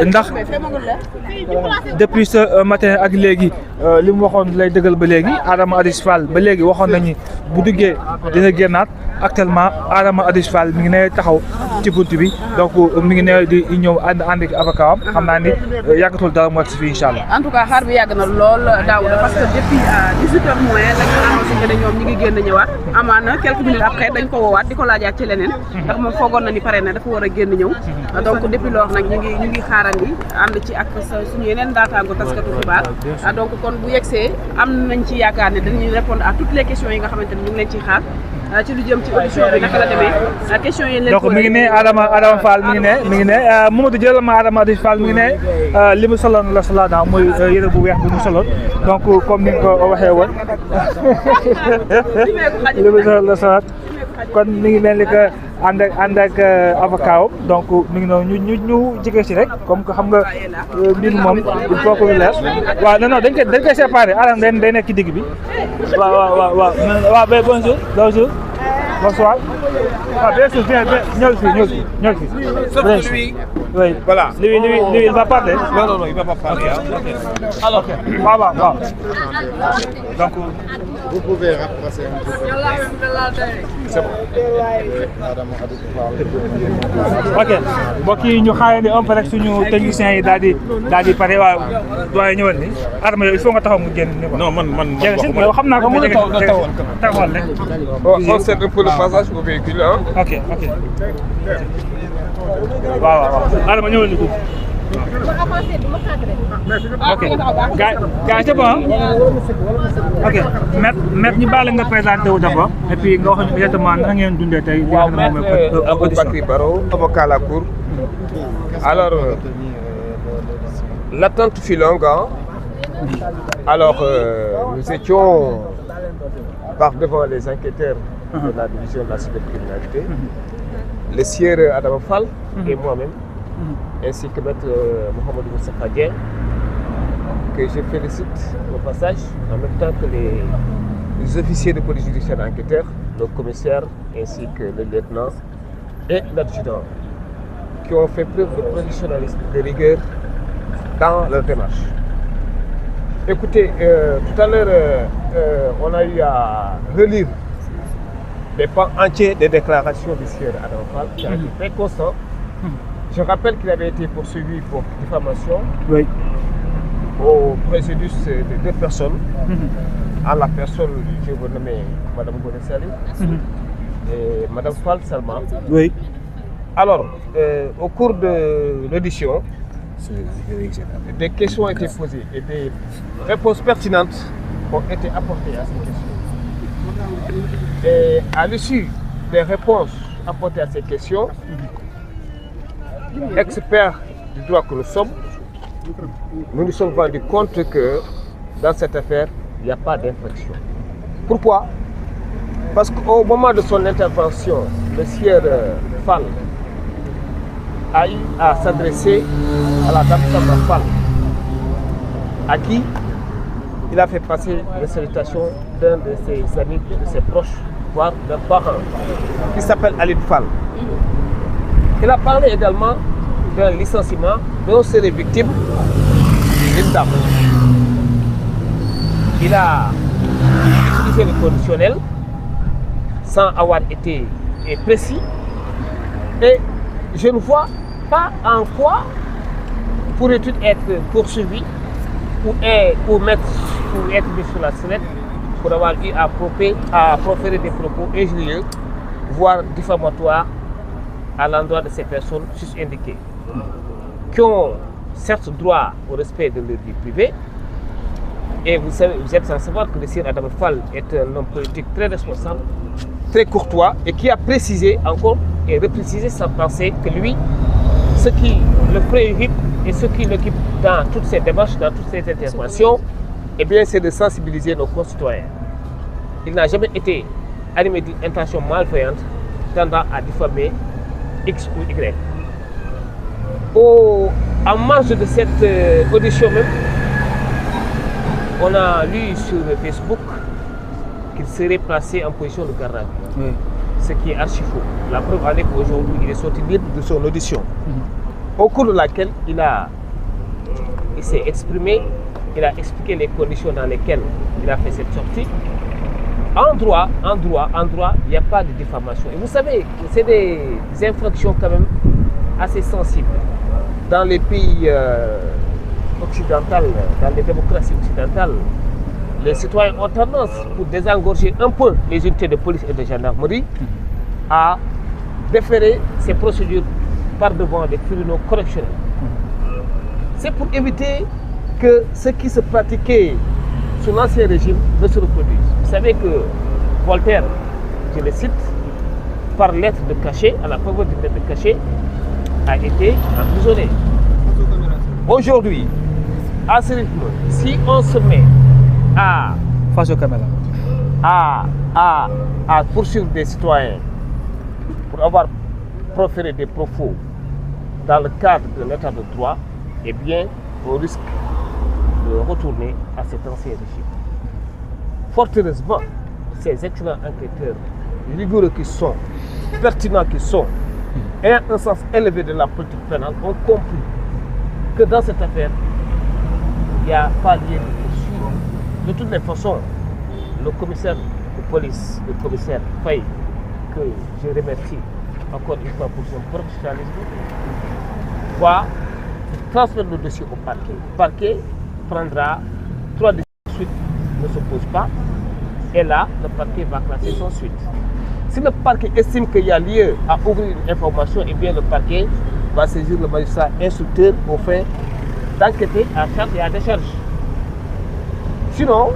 ndax depuis ce matin ak léegi li mu waxoon lay dëggal ba léegi Adama Adis Fall ba léegi waxoon nañu bu duggee dina génnaat actuellement Adama Adis Fall mi ngi ne taxaw ci bunt bi donc mi ngi ne di ñëw ànd ak avocat am xam naa ni yàggatul dara mu agsi fii incha allah. en tout cas xaar bi yàgg na lool Daouda parce que depuis 18h moins lañ ko annoncé que ne ñoom ñi ngi génn ñëwaat amaana quelques minutes après dañ ko woowaat di ko laajaat ci leneen ndax moom foogoon na ni pare na dafa war a génn ñëw donc depuis loolu nag ñu ngi xaarandi ànd ci ak suñu yeneen daataango taskatu xibaar donc kon bu yegsee am nañ ci yaakaar ne dañuy répondre à toutes les questions yi nga xamante ni ñu ngi leen ciy xaar ci lu jëm ci audition bi naka la demee question yi leen donc mi ngi ne Adama Fall mi ngi ne Mamadou jëlal ma Adama Adis Fall mi ngi ne li mu soloon la sola daaw mooy yére bu weex bi mu soloon donc comme ni nga ko waxee woon li mu soloon la sola kon mi ngi mel ni que ànd ak avocat donc mi ngi noonu ñu jege si rek comme que xam nga mbir moom il faut que ñu leer waaw non dañ koy séparé Adama day nekk ci digg bi waaw bonjour bonsoir bien sûr ñëw si Sauf lui. oui Voilà. Lui il va parler. Non, il va pas parler. Hein. Alors, waaw donc vous pouvez rapprocher un peu. c'est bon. ok mbokk yi ñu xaarandi un peu rek suñu techniciens yi daal di pare waaw doyen ñëwal ni Adama yow il faut nga taxaw mu génn ni ko. Non, man. yow xam naa ko mu taxawal rek. On cède un peu le passage au véhicule. Hein. ok waaw Adama ñëwal ni ko. ok gars c'est bon ok maître ñu baale nga présenté wu d'abord et puis nga wax ñu exactement naka ngeen dundee tey. waaw maître Aboubacry Baro avocat à la cour. Alors l'attente fut longue. Alors nous étions par devant les enquêteurs de la division de la cybercriminalité, le sieur Adama Fall et moi-même, ainsi que maître Mohamed Moustapha Dieng, que je félicite au passage, en même temps que les officiers de police judiciaire enquêteurs, le commissaire ainsi que le lieutenant et l'adjudant, qui ont fait preuve de professionnalisme, de rigueur dans leur démarche. Écoutez, tout à l'heure, on a eu à relire des pans entiers des déclarations du sieur Adama Fall, qui a été très constant. Je rappelle qu'il avait été poursuivi pour diffamation au préjudice de 2 personnes. En la personne, je vous nomme Mme Bonesali et Mme Fall Salman. Oui. Alors, au cours de l'audition, des questions ont été posées et des réponses pertinentes ont été apportées à ces questions. Et à l'issue des réponses apportées à ces questions, experts du droit que nous sommes, nous nous sommes rendus compte que dans cette affaire, il n'y a pas d'infraction. Pourquoi? Parce qu'au moment de son intervention, le sieur Fall a eu à s'adresser à la dame Sandra Fall, à qui il a fait passer les salutations d'un de ses amis, de ses proches, voire d'un parent, qui s'appelle Aline Fall. Il a parlé également d'un licenciement dont serait victime une dame. Il a utilisé le conditionnel sans avoir été précis et je ne vois pas en quoi pourrait-il être poursuivi ou être mis sur la sellette pour avoir eu à proférer des propos injurieux, voire diffamatoires à l'endroit de ces personnes sus-indiquées, qui ont certes droit au respect de leur vie privée. Et vous êtes sans savoir que le sieur Adama Fall est un homme politique très responsable, très courtois et qui a précisé encore et reprécisé sans penser que lui, ce qui le préoccupe et ce qui l'occupe dans toutes ces démarches, dans toutes ces interventions, eh bien, c'est de sensibiliser nos concitoyens. Il n'a jamais été animé d'une intention malveillante tendant à diffamer X ou Y. En marge de cette audition même, on a lu sur Facebook qu'il serait placé en position de garde à vue. Ce qui est archi faux. La preuve en est qu'aujourd'hui, il est sorti libre de son audition. au cours de laquelle il s'est exprimé, il a expliqué les conditions dans lesquelles il a fait cette sortie. En droit, il n'y a pas de diffamation. Et vous savez, c'est des infractions quand même assez sensibles. Dans les pays occidentaux, dans les démocraties occidentales, les citoyens ont tendance, pour désengorger un peu les unités de police et de gendarmerie, à déférer ces procédures par devant des tribunaux correctionnels. C'est pour éviter que ce qui se pratiquait sous l'ancien régime ne se reproduise. Vous savez que Voltaire, je le cite, par lettre de cachet, à la faveur d'une lettre de cachet, a été emprisonné. Aujourd'hui, à ce rythme, si on se met à poursuivre des citoyens pour avoir proféré des propos dans le cadre de l'état de droit, eh bien, on risque de retourner à cet ancien régime. Fort heureusement, ces excellents enquêteurs, rigoureux qui sont, pertinents qui sont, ayant un sens élevé de la politique pénale, ont compris que dans cette affaire, il n'y a pas lieu de poursuivre. De toutes les façons, le commissaire de police, le commissaire Faye, que je remercie encore une fois pour son professionnalisme, va transférer le dossier au parquet. Le parquet prendra 3 décisions de suite, ne s'oppose pas, et là, le parquet va classer son suite. Si le parquet estime qu'il y a lieu à ouvrir une information, eh bien le parquet va saisir le magistrat instructeur au fin d'enquêter à charge et à décharge. Sinon,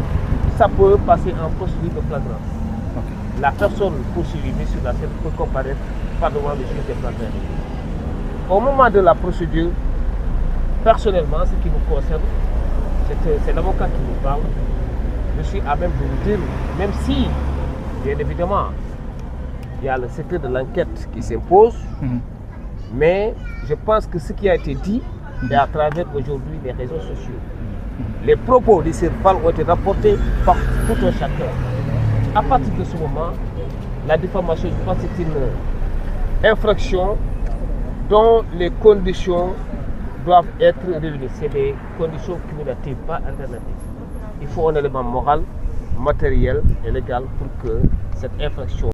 ça peut passer en procédure de flagrance. La personne poursuivie mise sur la scène peut comparaître par devant le juge des flagrants. Au moment de la procédure, personnellement, ce qui nous concerne, c'est l'avocat qui nous parle. Je suis à même de vous dire, même si, bien évidemment, il y a le secret de l'enquête qui s'impose, mais je pense que ce qui a été dit est à travers aujourd'hui les réseaux sociaux. Les propos de Serval ont été rapportés par tout un chacun. À partir de ce moment, la diffamation, je pense que c'est une infraction dont les conditions doivent être réunies. C'est des conditions cumulatives, pas alternatives. Il faut un élément moral, matériel et légal pour que cette infraction